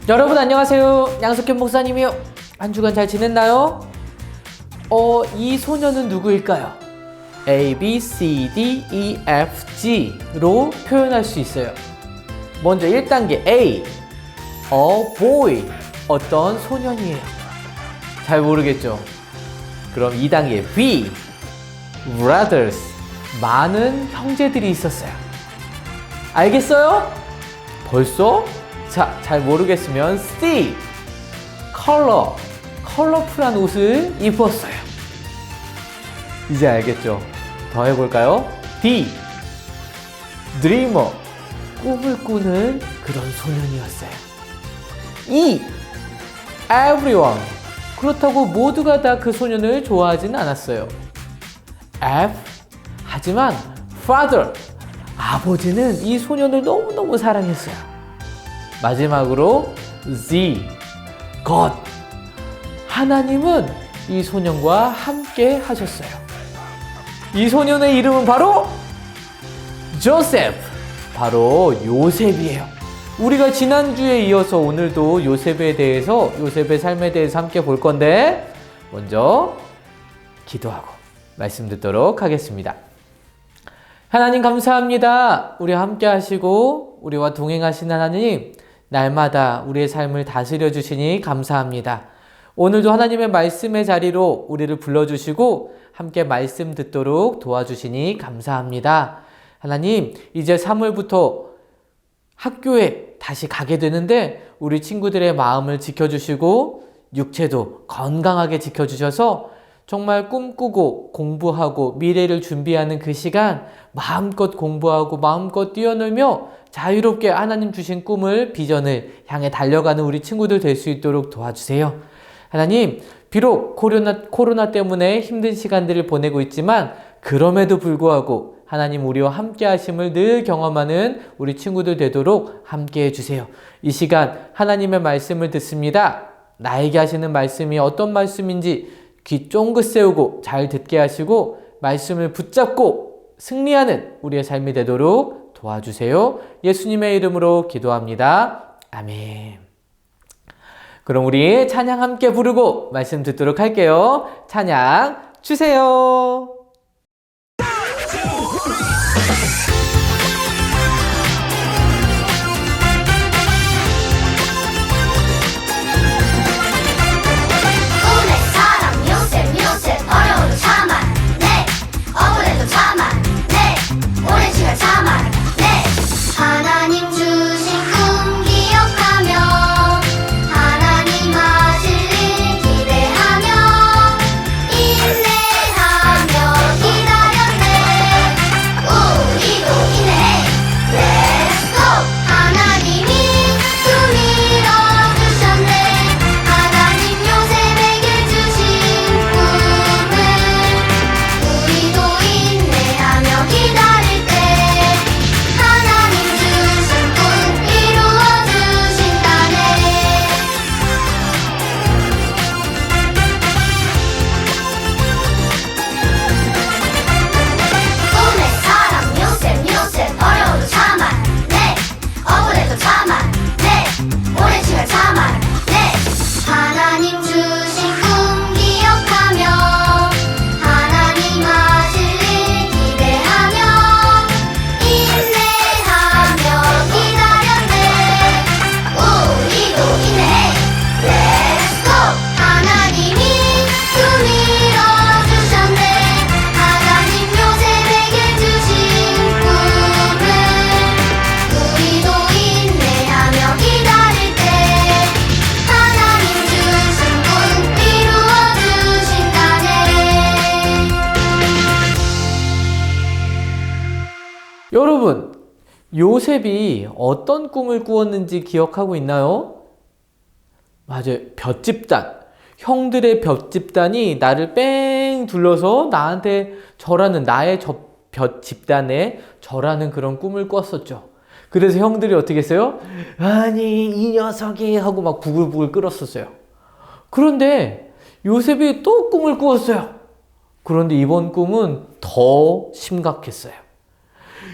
여러분 안녕하세요. 양석현 목사님이요. 한 주간 잘 지냈나요? 이 소녀는 누구일까요? A, B, C, D, E, F, G로 표현할 수 있어요. 먼저 1단계 A, a boy, 어떤 소년이에요. 잘 모르겠죠? 그럼 2단계 B, brothers, 많은 형제들이 있었어요. 알겠어요? 벌써? 자, 잘 모르겠으면 C, 컬러풀한 옷을 입었어요. 이제 알겠죠? 더 해볼까요? D, dreamer, 꿈을 꾸는 그런 소년이었어요. E, everyone, 그렇다고 모두가 다 그 소년을 좋아하진 않았어요. F, 하지만 father, 아버지는 이 소년을 너무너무 사랑했어요. 마지막으로 Z, God, 하나님은 이 소년과 함께 하셨어요. 이 소년의 이름은 바로 조셉, 바로 요셉이에요. 우리가 지난주에 이어서 오늘도 요셉의 삶에 대해서 함께 볼 건데, 먼저 기도하고 말씀 듣도록 하겠습니다. 하나님 감사합니다. 우리와 함께 하시고 우리와 동행하신 하나님, 날마다 우리의 삶을 다스려 주시니 감사합니다. 오늘도 하나님의 말씀의 자리로 우리를 불러주시고 함께 말씀 듣도록 도와주시니 감사합니다. 하나님, 이제 3월부터 학교에 다시 가게 되는데 우리 친구들의 마음을 지켜주시고 육체도 건강하게 지켜주셔서 정말 꿈꾸고 공부하고 미래를 준비하는 그 시간 마음껏 공부하고 마음껏 뛰어놀며 자유롭게 하나님 주신 꿈을, 비전을 향해 달려가는 우리 친구들 될 수 있도록 도와주세요. 하나님, 비록 코로나 때문에 힘든 시간들을 보내고 있지만 그럼에도 불구하고 하나님 우리와 함께 하심을 늘 경험하는 우리 친구들 되도록 함께 해주세요. 이 시간 하나님의 말씀을 듣습니다. 나에게 하시는 말씀이 어떤 말씀인지 귀 쫑긋 세우고 잘 듣게 하시고 말씀을 붙잡고 승리하는 우리의 삶이 되도록 도와주세요. 예수님의 이름으로 기도합니다. 아멘. 그럼 우리 찬양 함께 부르고 말씀 듣도록 할게요. 찬양 주세요. 하나님 주신 꿈 기억하며 하나님 하실 일 기대하며 인내하며 기다렸네. 우리도 인내해. Let's go. 하나님이 꿈 이뤄주셨네. 하나님 요셉에게 주신 꿈을 우리도 인내하며 기다릴 때 하나님 주신 꿈 이루어 주신다네. 꿈의 사람 요셉 어려워도 참았네. 억울해도 참았네. 오랜 시간 참았네. 하나님 주신 꿈 기억하며 하나님 하실 일 기대하며 인내하며 기다렸네. 우리도 인내해. Let's go. 하나님이 꿈 이뤄주셨네. 하나님 요셉에게 주신 꿈을 우리도 인내하며 기다릴 때 하나님 주신 꿈 이루어 주신다네. 여러분, 요셉이 어떤 꿈을 꾸었는지 기억하고 있나요? 맞아요. 볏집단. 형들의 볏집단이 나를 뺑 둘러서 나한테 절하는, 나의 볏집단에 절하는 그런 꿈을 꿨었죠. 그래서 형들이 어떻게 했어요? 아니, 이 녀석이 하고 막 부글부글 끓었었어요. 그런데 요셉이 또 꿈을 꾸었어요. 그런데 이번 꿈은 더 심각했어요.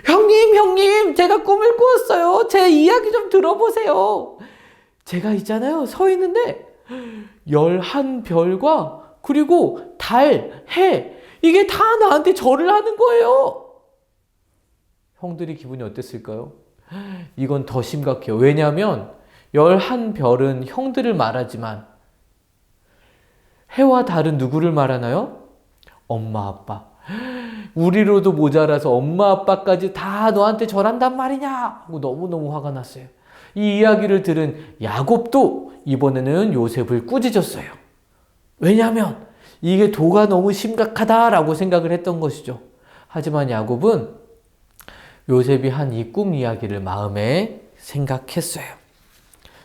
형님, 제가 꿈을 꾸었어요. 제 이야기 좀 들어보세요. 제가 있잖아요. 서 있는데 11별과 그리고 달, 해 이게 다 나한테 절을 하는 거예요. 형들이 기분이 어땠을까요? 이건 더 심각해요. 왜냐하면 11별은 형들을 말하지만 해와 달은 누구를 말하나요? 엄마, 아빠. 우리로도 모자라서 엄마, 아빠까지 다 너한테 절한단 말이냐 하고 너무너무 화가 났어요. 이 이야기를 들은 야곱도 이번에는 요셉을 꾸짖었어요. 왜냐하면 이게 도가 너무 심각하다라고 생각을 했던 것이죠. 하지만 야곱은 요셉이 한 이 꿈 이야기를 마음에 생각했어요.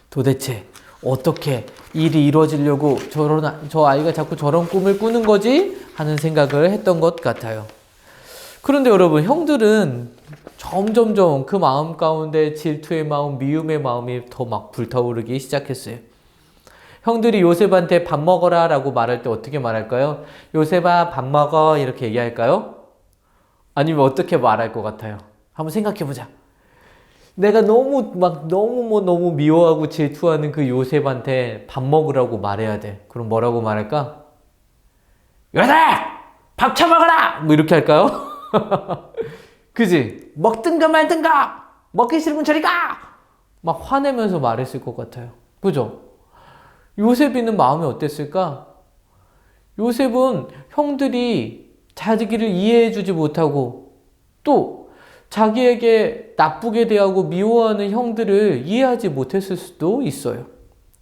도대체 어떻게 일이 이루어지려고 저 아이가 자꾸 저런 꿈을 꾸는 거지? 하는 생각을 했던 것 같아요. 그런데 여러분, 형들은 점점점 그 마음 가운데 질투의 마음, 미움의 마음이 더 막 불타오르기 시작했어요. 형들이 요셉한테 밥 먹어라 라고 말할 때 어떻게 말할까요? 요셉아, 밥 먹어 이렇게 얘기할까요? 아니면 어떻게 말할 것 같아요? 한번 생각해보자. 내가 너무 미워하고 질투하는 그 요셉한테 밥 먹으라고 말해야 돼. 그럼 뭐라고 말할까? 요셉! 밥 처먹어라! 뭐 이렇게 할까요? 그지? 먹든가 말든가! 먹기 싫으면 저리 가! 막 화내면서 말했을 것 같아요. 그죠? 요셉이는 마음이 어땠을까? 요셉은 형들이 자기를 이해해주지 못하고 또 자기에게 나쁘게 대하고 미워하는 형들을 이해하지 못했을 수도 있어요.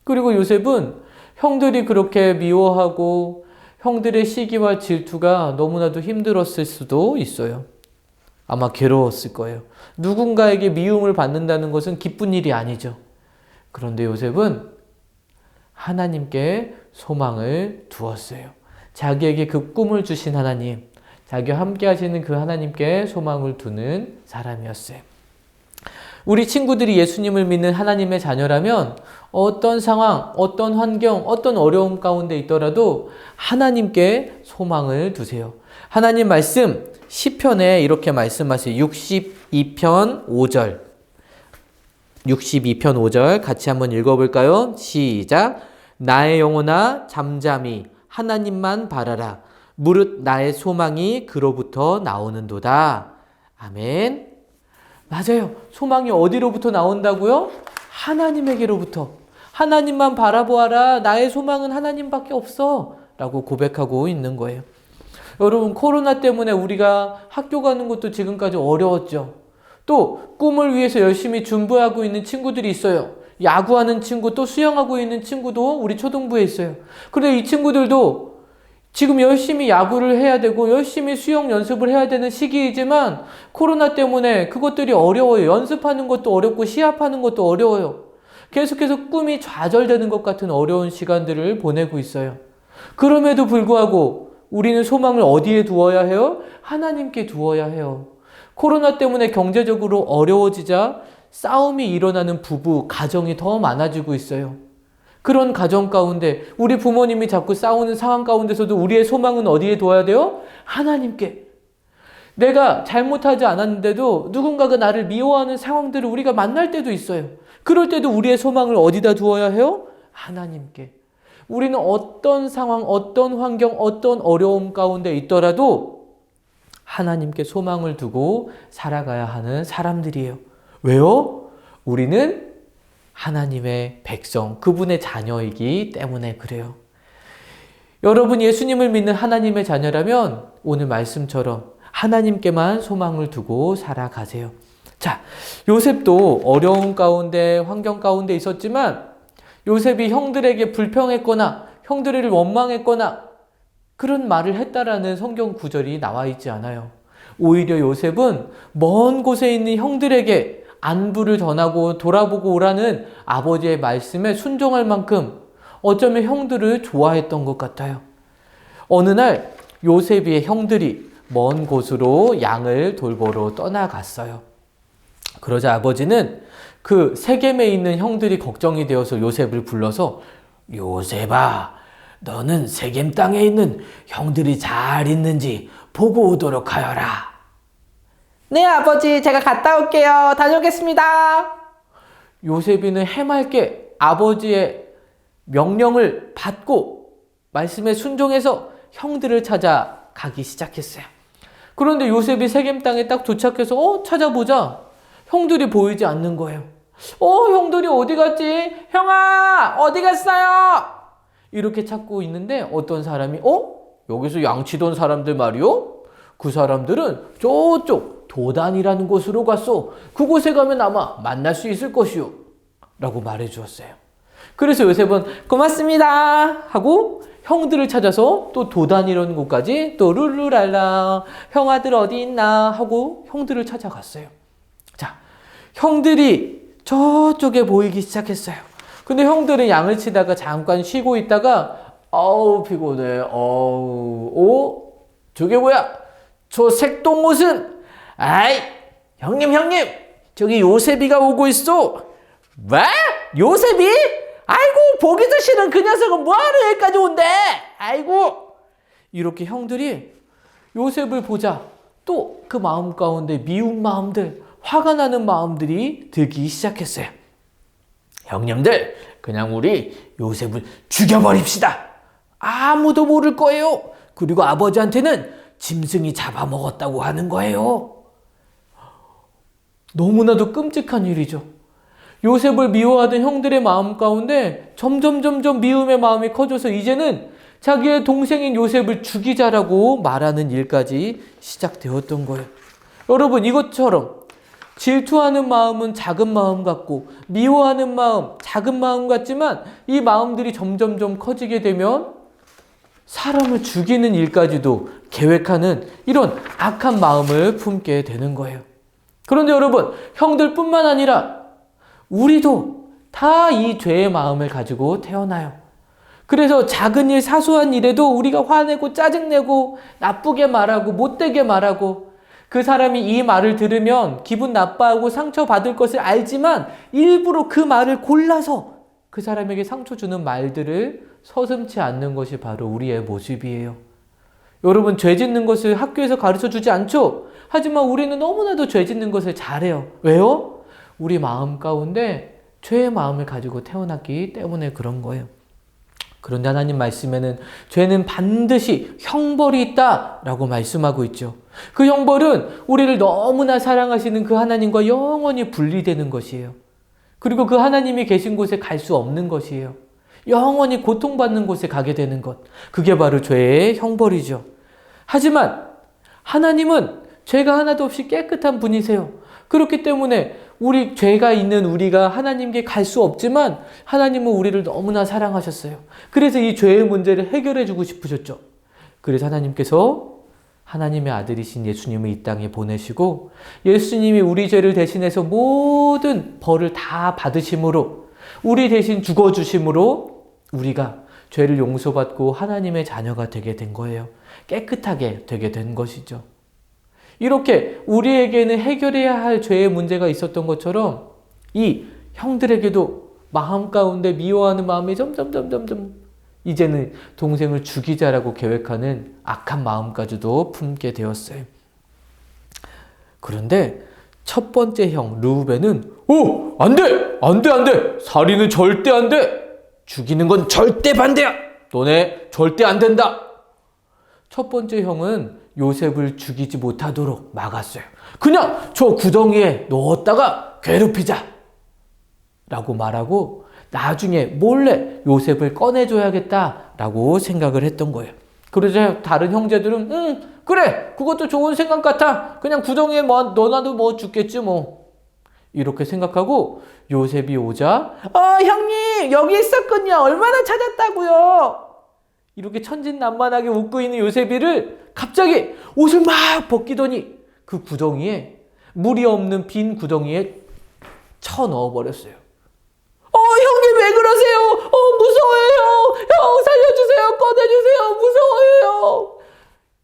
그리고 요셉은 형들이 그렇게 미워하고 형들의 시기와 질투가 너무나도 힘들었을 수도 있어요. 아마 괴로웠을 거예요. 누군가에게 미움을 받는다는 것은 기쁜 일이 아니죠. 그런데 요셉은 하나님께 소망을 두었어요. 자기에게 그 꿈을 주신 하나님, 자기와 함께 하시는 그 하나님께 소망을 두는 사람이었어요. 우리 친구들이 예수님을 믿는 하나님의 자녀라면 어떤 상황, 어떤 환경, 어떤 어려움 가운데 있더라도 하나님께 소망을 두세요. 하나님 말씀 시편에 이렇게 말씀하세요. 62편 5절. 62편 5절 같이 한번 읽어볼까요? 시작. 나의 영혼아 잠잠히 하나님만 바라라. 무릇 나의 소망이 그로부터 나오는도다. 아멘. 맞아요. 소망이 어디로부터 나온다고요? 하나님에게로부터. 하나님만 바라보아라. 나의 소망은 하나님밖에 없어. 라고 고백하고 있는 거예요. 여러분, 코로나 때문에 우리가 학교 가는 것도 지금까지 어려웠죠. 또 꿈을 위해서 열심히 준비하고 있는 친구들이 있어요. 야구하는 친구, 또 수영하고 있는 친구도 우리 초등부에 있어요. 그런데 이 친구들도 지금 열심히 야구를 해야 되고 열심히 수영 연습을 해야 되는 시기이지만 코로나 때문에 그것들이 어려워요. 연습하는 것도 어렵고 시합하는 것도 어려워요. 계속해서 꿈이 좌절되는 것 같은 어려운 시간들을 보내고 있어요. 그럼에도 불구하고 우리는 소망을 어디에 두어야 해요? 하나님께 두어야 해요. 코로나 때문에 경제적으로 어려워지자 싸움이 일어나는 부부, 가정이 더 많아지고 있어요. 그런 가정 가운데 우리 부모님이 자꾸 싸우는 상황 가운데서도 우리의 소망은 어디에 둬야 돼요? 하나님께. 내가 잘못하지 않았는데도 누군가가 나를 미워하는 상황들을 우리가 만날 때도 있어요. 그럴 때도 우리의 소망을 어디다 두어야 해요? 하나님께. 우리는 어떤 상황, 어떤 환경, 어떤 어려움 가운데 있더라도 하나님께 소망을 두고 살아가야 하는 사람들이에요. 왜요? 우리는 하나님의 백성, 그분의 자녀이기 때문에 그래요. 여러분, 예수님을 믿는 하나님의 자녀라면 오늘 말씀처럼 하나님께만 소망을 두고 살아가세요. 자, 요셉도 어려운 가운데, 환경 가운데 있었지만 요셉이 형들에게 불평했거나 형들을 원망했거나 그런 말을 했다라는 성경 구절이 나와 있지 않아요. 오히려 요셉은 먼 곳에 있는 형들에게 안부를 전하고 돌아보고 오라는 아버지의 말씀에 순종할 만큼 어쩌면 형들을 좋아했던 것 같아요. 어느 날 요셉의 형들이 먼 곳으로 양을 돌보러 떠나갔어요. 그러자 아버지는 그 세겜에 있는 형들이 걱정이 되어서 요셉을 불러서 요셉아, 너는 세겜 땅에 있는 형들이 잘 있는지 보고 오도록 하여라. 네, 아버지, 제가 갔다 올게요. 다녀오겠습니다. 요셉이는 해맑게 아버지의 명령을 받고 말씀에 순종해서 형들을 찾아가기 시작했어요. 그런데 요셉이 세겜 땅에 딱 도착해서 찾아보자. 형들이 보이지 않는 거예요. 형들이 어디 갔지? 형아, 어디 갔어요? 이렇게 찾고 있는데 어떤 사람이 여기서 양치던 사람들 말이요? 그 사람들은 저쪽 도단이라는 곳으로 갔어. 그곳에 가면 아마 만날 수 있을 것이요. 라고 말해 주었어요. 그래서 요셉은 고맙습니다 하고 형들을 찾아서 또 도단이라는 곳까지 또 룰루랄라 형아들 어디 있나 하고 형들을 찾아갔어요. 자, 형들이 저쪽에 보이기 시작했어요. 근데 형들은 양을 치다가 잠깐 쉬고 있다가 피곤해. 저게 뭐야? 저 색동옷은 아이 형님 저기 요셉이가 오고 있어. 뭐? 요셉이? 아이고 보기도 싫은 그 녀석은 뭐하러 여기까지 온대? 아이고. 이렇게 형들이 요셉을 보자 또 그 마음 가운데 미운 마음들, 화가 나는 마음들이 들기 시작했어요. 형님들, 그냥 우리 요셉을 죽여버립시다. 아무도 모를 거예요. 그리고 아버지한테는 짐승이 잡아먹었다고 하는 거예요. 너무나도 끔찍한 일이죠. 요셉을 미워하던 형들의 마음 가운데 점점 미움의 마음이 커져서 이제는 자기의 동생인 요셉을 죽이자라고 말하는 일까지 시작되었던 거예요. 여러분, 이것처럼 질투하는 마음은 작은 마음 같고 미워하는 마음 작은 마음 같지만 이 마음들이 점점 커지게 되면 사람을 죽이는 일까지도 계획하는 이런 악한 마음을 품게 되는 거예요. 그런데 여러분, 형들뿐만 아니라 우리도 다 이 죄의 마음을 가지고 태어나요. 그래서 작은 일, 사소한 일에도 우리가 화내고 짜증내고 나쁘게 말하고 못되게 말하고 그 사람이 이 말을 들으면 기분 나빠하고 상처받을 것을 알지만 일부러 그 말을 골라서 그 사람에게 상처 주는 말들을 서슴지 않는 것이 바로 우리의 모습이에요. 여러분, 죄 짓는 것을 학교에서 가르쳐 주지 않죠? 하지만 우리는 너무나도 죄 짓는 것을 잘해요. 왜요? 우리 마음 가운데 죄의 마음을 가지고 태어났기 때문에 그런 거예요. 그런데 하나님 말씀에는 죄는 반드시 형벌이 있다라고 말씀하고 있죠. 그 형벌은 우리를 너무나 사랑하시는 그 하나님과 영원히 분리되는 것이에요. 그리고 그 하나님이 계신 곳에 갈 수 없는 것이에요. 영원히 고통받는 곳에 가게 되는 것. 그게 바로 죄의 형벌이죠. 하지만 하나님은 죄가 하나도 없이 깨끗한 분이세요. 그렇기 때문에 우리 죄가 있는 우리가 하나님께 갈 수 없지만 하나님은 우리를 너무나 사랑하셨어요. 그래서 이 죄의 문제를 해결해 주고 싶으셨죠. 그래서 하나님께서 하나님의 아들이신 예수님을 이 땅에 보내시고 예수님이 우리 죄를 대신해서 모든 벌을 다 받으심으로 우리 대신 죽어주심으로 우리가 죄를 용서받고 하나님의 자녀가 되게 된 거예요. 깨끗하게 되게 된 것이죠. 이렇게 우리에게는 해결해야 할 죄의 문제가 있었던 것처럼 이 형들에게도 마음 가운데 미워하는 마음이 점점 이제는 동생을 죽이자라고 계획하는 악한 마음까지도 품게 되었어요. 그런데 첫 번째 형 르우벤은 안 돼! 살인은 절대 안 돼! 죽이는 건 절대 반대야! 너네 절대 안 된다! 첫 번째 형은 요셉을 죽이지 못하도록 막았어요. 그냥 저 구덩이에 넣었다가 괴롭히자! 라고 말하고 나중에 몰래 요셉을 꺼내줘야겠다라고 생각을 했던 거예요. 그러자 다른 형제들은 그래! 그것도 좋은 생각 같아! 그냥 구덩이에 넣어놔도 죽겠지 뭐. 이렇게 생각하고 요셉이 오자 형님 여기 있었군요. 얼마나 찾았다고요. 이렇게 천진난만하게 웃고 있는 요셉이를 갑자기 옷을 막 벗기더니 그 구덩이에 물이 없는 빈 구덩이에 쳐넣어버렸어요. 형님 왜 그러세요? 무서워요. 형 살려주세요. 꺼내주세요. 무서워요.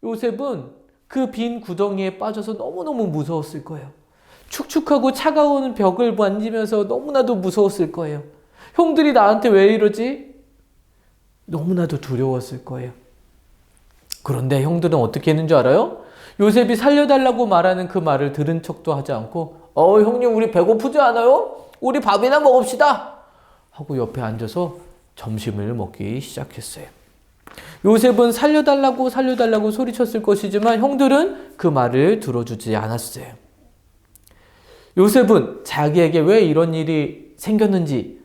요셉은 그 빈 구덩이에 빠져서 너무너무 무서웠을 거예요. 축축하고 차가운 벽을 만지면서 너무나도 무서웠을 거예요. 형들이 나한테 왜 이러지? 너무나도 두려웠을 거예요. 그런데 형들은 어떻게 했는 줄 알아요? 요셉이 살려달라고 말하는 그 말을 들은 척도 하지 않고 형님 우리 배고프지 않아요? 우리 밥이나 먹읍시다 하고 옆에 앉아서 점심을 먹기 시작했어요. 요셉은 살려달라고 살려달라고 소리쳤을 것이지만 형들은 그 말을 들어주지 않았어요. 요셉은 자기에게 왜 이런 일이 생겼는지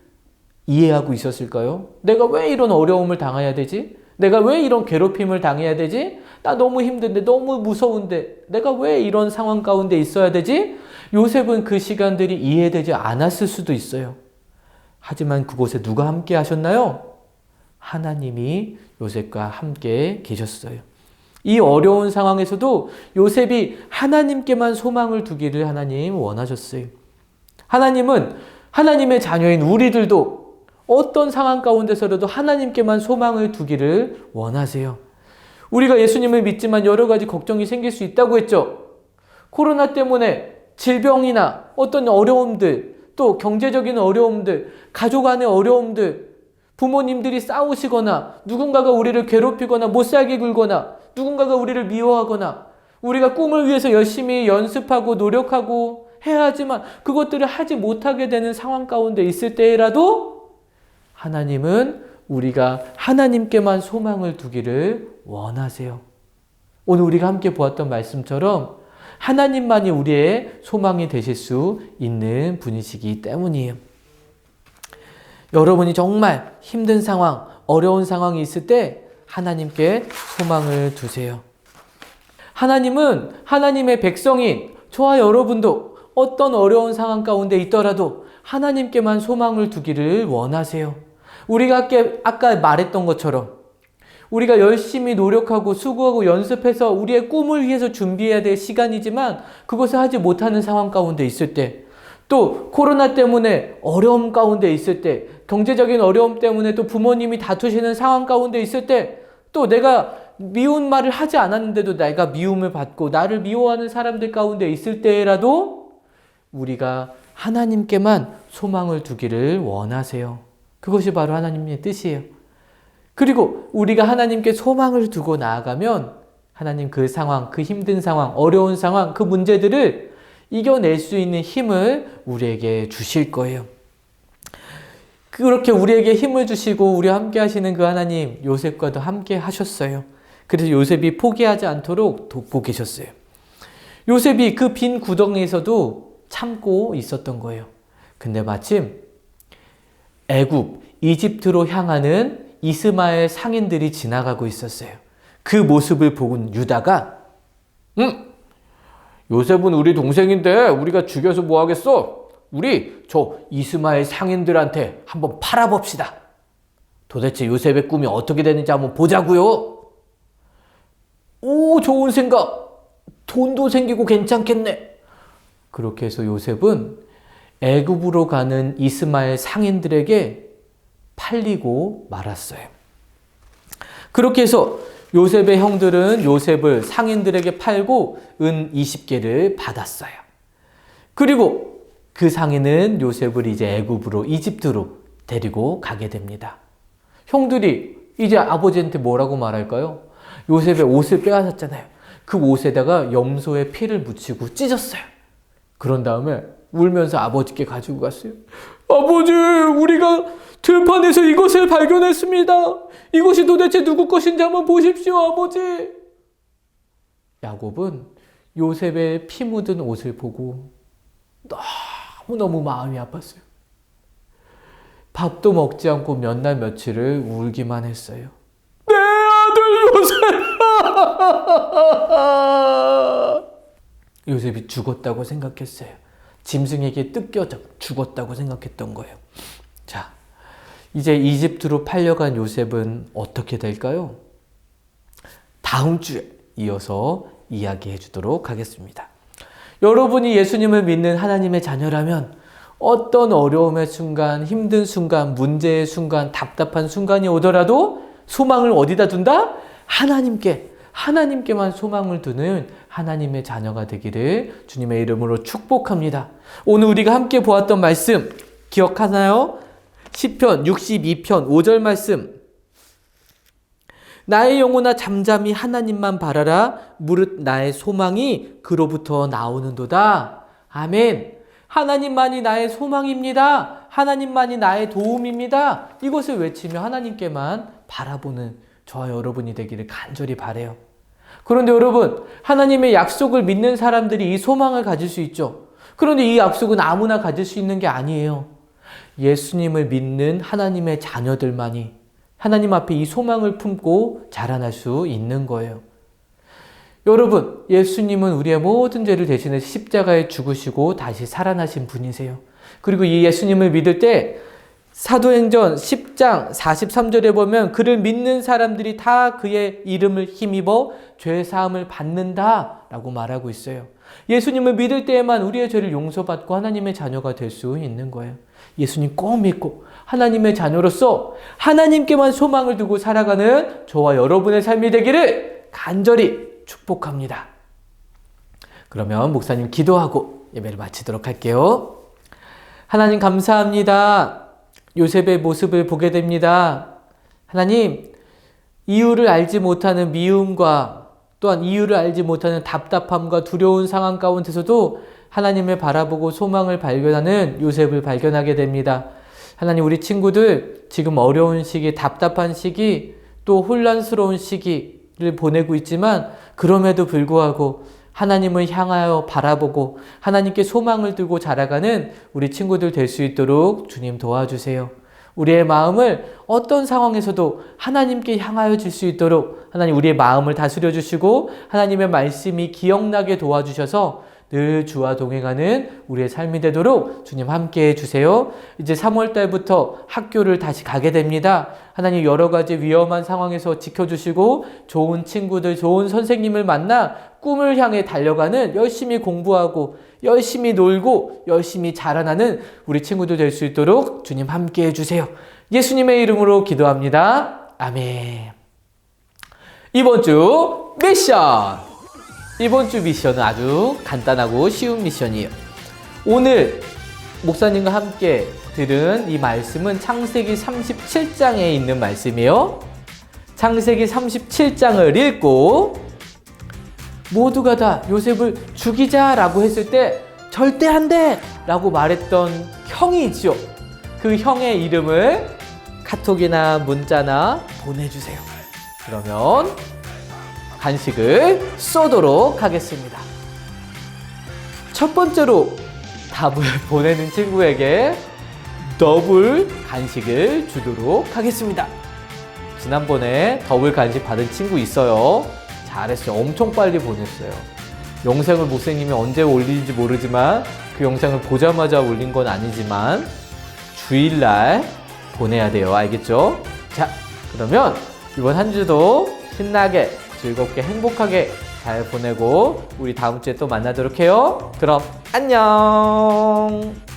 이해하고 있었을까요? 내가 왜 이런 어려움을 당해야 되지? 내가 왜 이런 괴롭힘을 당해야 되지? 나 너무 힘든데, 너무 무서운데, 내가 왜 이런 상황 가운데 있어야 되지? 요셉은 그 시간들이 이해되지 않았을 수도 있어요. 하지만 그곳에 누가 함께 하셨나요? 하나님이 요셉과 함께 계셨어요. 이 어려운 상황에서도 요셉이 하나님께만 소망을 두기를 하나님 원하셨어요. 하나님은 하나님의 자녀인 우리들도 어떤 상황 가운데서라도 하나님께만 소망을 두기를 원하세요. 우리가 예수님을 믿지만 여러 가지 걱정이 생길 수 있다고 했죠. 코로나 때문에 질병이나 어떤 어려움들, 또 경제적인 어려움들, 가족 안의 어려움들, 부모님들이 싸우시거나 누군가가 우리를 괴롭히거나 못살게 굴거나 누군가가 우리를 미워하거나 우리가 꿈을 위해서 열심히 연습하고 노력하고 해야 하지만 그것들을 하지 못하게 되는 상황 가운데 있을 때라도 하나님은 우리가 하나님께만 소망을 두기를 원하세요. 오늘 우리가 함께 보았던 말씀처럼 하나님만이 우리의 소망이 되실 수 있는 분이시기 때문이에요. 여러분이 정말 힘든 상황, 어려운 상황이 있을 때 하나님께 소망을 두세요. 하나님은 하나님의 백성인 저와 여러분도 어떤 어려운 상황 가운데 있더라도 하나님께만 소망을 두기를 원하세요. 우리가 아까 말했던 것처럼 우리가 열심히 노력하고 수고하고 연습해서 우리의 꿈을 위해서 준비해야 될 시간이지만 그것을 하지 못하는 상황 가운데 있을 때, 또 코로나 때문에 어려움 가운데 있을 때, 경제적인 어려움 때문에 또 부모님이 다투시는 상황 가운데 있을 때, 또 내가 미운 말을 하지 않았는데도 내가 미움을 받고 나를 미워하는 사람들 가운데 있을 때라도 우리가 하나님께만 소망을 두기를 원하세요. 그것이 바로 하나님의 뜻이에요. 그리고 우리가 하나님께 소망을 두고 나아가면 하나님 그 상황, 그 힘든 상황, 어려운 상황, 그 문제들을 이겨낼 수 있는 힘을 우리에게 주실 거예요. 그렇게 우리에게 힘을 주시고 우리와 함께 하시는 그 하나님, 요셉과도 함께 하셨어요. 그래서 요셉이 포기하지 않도록 돕고 계셨어요. 요셉이 그 빈 구덩이에서도 참고 있었던 거예요. 근데 마침 애굽, 이집트로 향하는 이스마엘 상인들이 지나가고 있었어요. 그 모습을 본 유다가 요셉은 우리 동생인데 우리가 죽여서 뭐 하겠어? 우리 저 이스마엘 상인들한테 한번 팔아봅시다. 도대체 요셉의 꿈이 어떻게 되는지 한번 보자고요. 오, 좋은 생각. 돈도 생기고 괜찮겠네. 그렇게 해서 요셉은 애굽으로 가는 이스마엘 상인들에게 팔리고 말았어요. 그렇게 해서 요셉의 형들은 요셉을 상인들에게 팔고 은 20개를 받았어요. 그리고 그 상인은 요셉을 이제 애굽으로, 이집트로 데리고 가게 됩니다. 형들이 이제 아버지한테 뭐라고 말할까요? 요셉의 옷을 빼앗았잖아요. 그 옷에다가 염소의 피를 묻히고 찢었어요. 그런 다음에 울면서 아버지께 가지고 갔어요. 아버지, 우리가 들판에서 이것을 발견했습니다. 이것이 도대체 누구 것인지 한번 보십시오, 아버지. 야곱은 요셉의 피 묻은 옷을 보고 너무너무 마음이 아팠어요. 밥도 먹지 않고 몇 날 며칠을 울기만 했어요. 내 아들 요셉! 요셉이 죽었다고 생각했어요. 짐승에게 뜯겨져 죽었다고 생각했던 거예요. 자, 이제 이집트로 팔려간 요셉은 어떻게 될까요? 다음 주에 이어서 이야기해 주도록 하겠습니다. 여러분이 예수님을 믿는 하나님의 자녀라면 어떤 어려움의 순간, 힘든 순간, 문제의 순간, 답답한 순간이 오더라도 소망을 어디다 둔다? 하나님께만 소망을 두는 하나님의 자녀가 되기를 주님의 이름으로 축복합니다. 오늘 우리가 함께 보았던 말씀 기억하나요? 시편 62편 5절 말씀. 나의 영혼아 잠잠히 하나님만 바라라. 무릇 나의 소망이 그로부터 나오는도다. 아멘. 하나님만이 나의 소망입니다. 하나님만이 나의 도움입니다. 이것을 외치며 하나님께만 바라보는 저와 여러분이 되기를 간절히 바라요. 그런데 여러분, 하나님의 약속을 믿는 사람들이 이 소망을 가질 수 있죠. 그런데 이 약속은 아무나 가질 수 있는 게 아니에요. 예수님을 믿는 하나님의 자녀들만이 하나님 앞에 이 소망을 품고 자라날 수 있는 거예요. 여러분, 예수님은 우리의 모든 죄를 대신해 십자가에 죽으시고 다시 살아나신 분이세요. 그리고 이 예수님을 믿을 때 사도행전 10장 43절에 보면 그를 믿는 사람들이 다 그의 이름을 힘입어 죄사함을 받는다 라고 말하고 있어요. 예수님을 믿을 때에만 우리의 죄를 용서받고 하나님의 자녀가 될 수 있는 거예요. 예수님 꼭 믿고 하나님의 자녀로서 하나님께만 소망을 두고 살아가는 저와 여러분의 삶이 되기를 간절히 축복합니다. 그러면 목사님 기도하고 예배를 마치도록 할게요. 하나님 감사합니다. 요셉의 모습을 보게 됩니다. 하나님, 이유를 알지 못하는 미움과 또한 이유를 알지 못하는 답답함과 두려운 상황 가운데서도 하나님을 바라보고 소망을 발견하는 요셉을 발견하게 됩니다. 하나님, 우리 친구들 지금 어려운 시기, 답답한 시기, 또 혼란스러운 시기를 보내고 있지만 그럼에도 불구하고 하나님을 향하여 바라보고 하나님께 소망을 두고 자라가는 우리 친구들 될 수 있도록 주님 도와주세요. 우리의 마음을 어떤 상황에서도 하나님께 향하여 줄 수 있도록 하나님 우리의 마음을 다스려 주시고 하나님의 말씀이 기억나게 도와주셔서 늘 주와 동행하는 우리의 삶이 되도록 주님 함께해 주세요. 이제 3월 달부터 학교를 다시 가게 됩니다. 하나님 여러 가지 위험한 상황에서 지켜주시고 좋은 친구들, 좋은 선생님을 만나 꿈을 향해 달려가는 열심히 공부하고 열심히 놀고 열심히 자라나는 우리 친구들 될 수 있도록 주님 함께해 주세요. 예수님의 이름으로 기도합니다. 아멘. 이번 주 미션! 이번 주 미션은 아주 간단하고 쉬운 미션이에요. 오늘 목사님과 함께 들은 이 말씀은 창세기 37장에 있는 말씀이에요. 창세기 37장을 읽고 모두가 다 요셉을 죽이자라고 했을 때 절대 안 돼! 라고 말했던 형이 있죠. 그 형의 이름을 카톡이나 문자나 보내주세요. 그러면 간식을 쏘도록 하겠습니다. 첫 번째로 답을 보내는 친구에게 더블 간식을 주도록 하겠습니다. 지난번에 더블 간식 받은 친구 있어요. 잘했어요. 엄청 빨리 보냈어요. 영상을 목사님이 언제 올릴지 모르지만 그 영상을 보자마자 올린 건 아니지만 주일날 보내야 돼요. 알겠죠? 자, 그러면 이번 한 주도 신나게 즐겁게 행복하게 잘 보내고 우리 다음 주에 또 만나도록 해요. 그럼 안녕.